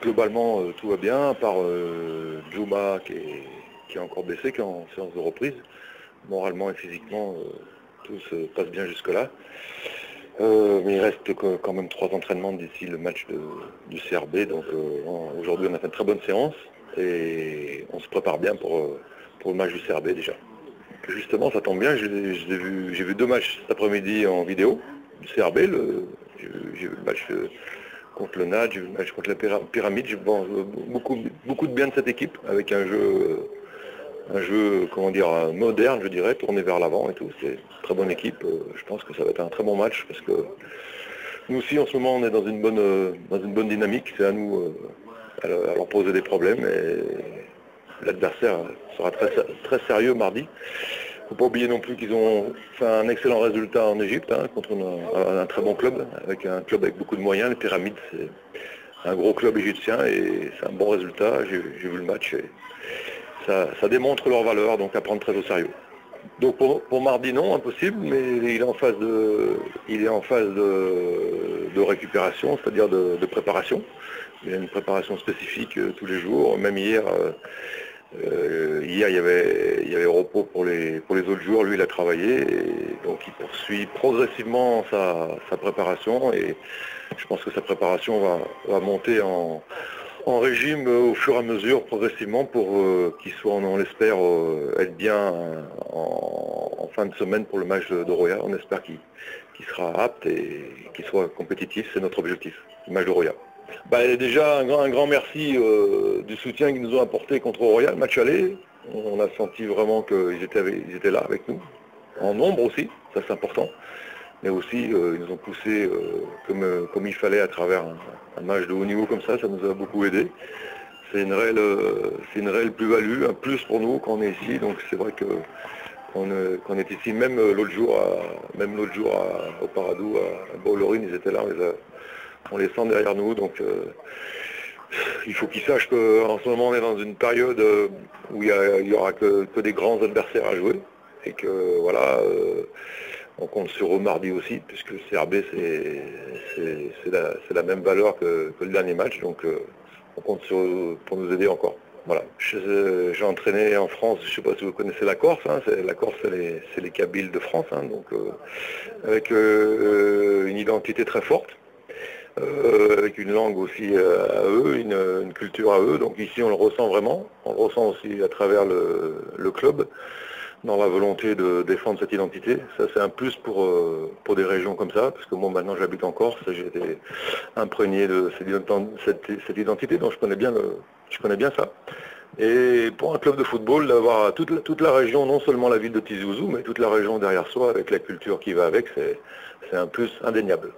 globalement, tout va bien, à part Djouma qui est encore blessé, qui est en séance de reprise. Moralement et physiquement, tout se passe bien jusque-là. Mais il reste quand même 3 entraînements d'ici le match du CRB. Donc aujourd'hui, on a fait une très bonne séance et on se prépare bien pour le match du CRB déjà. Justement, ça tombe bien, j'ai vu 2 matchs cet après-midi en vidéo du CRB. J'ai vu le match contre le NAD, j'ai vu le match contre la Pyramide. Je pense beaucoup de bien de cette équipe, avec un jeu, comment dire, moderne, je dirais, tourné vers l'avant et tout. C'est une très bonne équipe. Je pense que ça va être un très bon match parce que nous aussi, en ce moment, on est dans une bonne dynamique. C'est à nous à leur poser des problèmes et l'adversaire sera très sérieux mardi. Il ne faut pas oublier non plus qu'ils ont fait un excellent résultat en Égypte contre un très bon club, avec un club avec beaucoup de moyens. Les Pyramides, c'est un gros club égyptien et c'est un bon résultat. J'ai vu le match et ça démontre leur valeur, donc à prendre très au sérieux. Donc pour mardi, non, impossible, mais il est en phase de récupération, c'est-à-dire de préparation. Il y a une préparation spécifique tous les jours, même hier. Hier, il y avait repos pour les autres jours. Lui, il a travaillé, et donc il poursuit progressivement sa préparation, et je pense que sa préparation va monter en régime au fur et à mesure, progressivement, pour qu'il soit, on l'espère, être bien en fin de semaine pour le match de Roya. On espère qu'il sera apte et qu'il soit compétitif, c'est notre objectif, le match de Roya. Déjà, un grand merci du soutien qu'ils nous ont apporté contre Roya, le match aller. On a senti vraiment qu'ils étaient là avec nous, en nombre aussi, ça c'est important. Mais aussi, ils nous ont poussé comme il fallait à travers un match de haut niveau comme ça nous a beaucoup aidé. C'est une réelle plus-value, un plus pour nous quand on est ici. Donc c'est vrai qu'on est ici, même l'autre jour au Paradou, à Bollorine, ils étaient là, on les sent derrière nous. Donc il faut qu'ils sachent qu'en ce moment on est dans une période où il y aura que des grands adversaires à jouer. Et que voilà, on compte sur eux mardi aussi, puisque le CRB c'est la même valeur que le dernier match, donc on compte sur eux pour nous aider encore. Voilà. J'ai entraîné en France, je ne sais pas si vous connaissez la Corse, la Corse c'est les Kabyles de France, donc avec une identité très forte. Avec une langue aussi à eux, une culture à eux, donc ici on le ressent vraiment, on le ressent aussi à travers le club, dans la volonté de défendre cette identité. Ça c'est un plus pour des régions comme ça, parce que moi maintenant j'habite en Corse, j'ai été imprégné de cette identité, donc je connais bien ça. Et pour un club de football, d'avoir toute la région, non seulement la ville de Tizi Ouzou, mais toute la région derrière soi, avec la culture qui va avec, c'est un plus indéniable.